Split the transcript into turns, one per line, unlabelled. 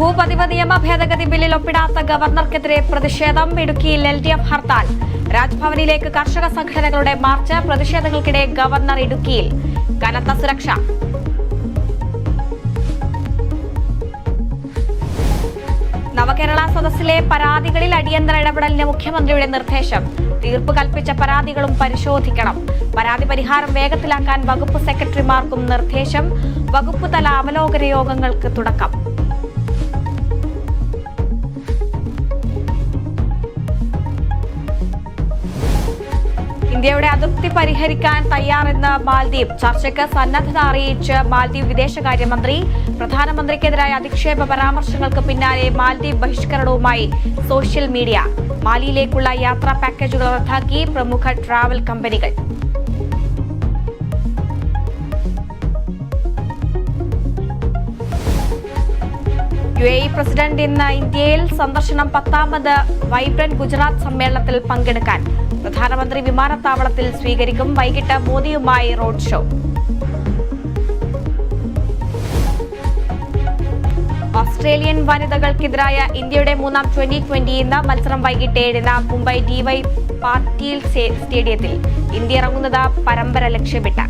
ഭൂപതിവ നിയമ ഭേദഗതി ബില്ലിൽ ഒപ്പിടാത്ത ഗവർണർക്കെതിരെ പ്രതിഷേധം. ഇടുക്കിയിൽ LDF ഹർത്താൽ. രാജ്ഭവനിലേക്ക് കർഷക സംഘടനകളുടെ മാർച്ച്. പ്രതിഷേധങ്ങൾക്കിടെ ഗവർണർ ഇടുക്കിയിൽ. കനത്ത സുരക്ഷ. നവകേരള സദസ്സിലെ പരാതികളിൽ അടിയന്തര ഇടപെടലിന് മുഖ്യമന്ത്രിയുടെ നിർദ്ദേശം. തീർപ്പ് കൽപ്പിച്ച പരാതികളും പരിശോധിക്കണം. പരാതി പരിഹാരം വേഗത്തിലാക്കാൻ വകുപ്പ് സെക്രട്ടറിമാർക്കും നിർദ്ദേശം. വകുപ്പ് തല അവലോകന യോഗങ്ങൾക്ക് തുടക്കം. ഇന്ത്യയുടെ അതിർത്തി പരിഹരിക്കാൻ തയ്യാറെന്ന് മാൽദ്വീപ്. ചർച്ചയ്ക്ക് സന്നദ്ധത അറിയിച്ച് മാൽദ്വീപ് വിദേശകാര്യമന്ത്രി. പ്രധാനമന്ത്രിക്കെതിരായ അധിക്ഷേപ പരാമർശങ്ങൾക്ക് പിന്നാലെ മാൽദ്വീപ് ബഹിഷ്കരണവുമായി സോഷ്യൽ മീഡിയ. മാലിയിലേക്കുള്ള യാത്രാ പാക്കേജുകൾ റദ്ദാക്കി പ്രമുഖ ട്രാവൽ കമ്പനികൾ. UAE പ്രസിഡന്റ് ഇന്ന് ഇന്ത്യയിൽ സന്ദർശനം. 10ാമത് വൈബ്രന്റ് ഗുജറാത്ത് സമ്മേളനത്തിൽ പങ്കെടുക്കാൻ. പ്രധാനമന്ത്രി വിമാനത്താവളത്തിൽ സ്വീകരിക്കും. വൈകിട്ട് മോദിയുമായി റോഡ് ഷോ. ഓസ്ട്രേലിയൻ വനിതകൾക്കെതിരായ ഇന്ത്യയുടെ മൂന്നാം T20 ഇന്ന്. മത്സരം വൈകിട്ട് 7-ന് മുംബൈ DY പാട്ടീൽ സ്റ്റേഡിയത്തിൽ. ഇന്ത്യ ഇറങ്ങുന്നത് പരമ്പര ലക്ഷ്യമിട്ട്.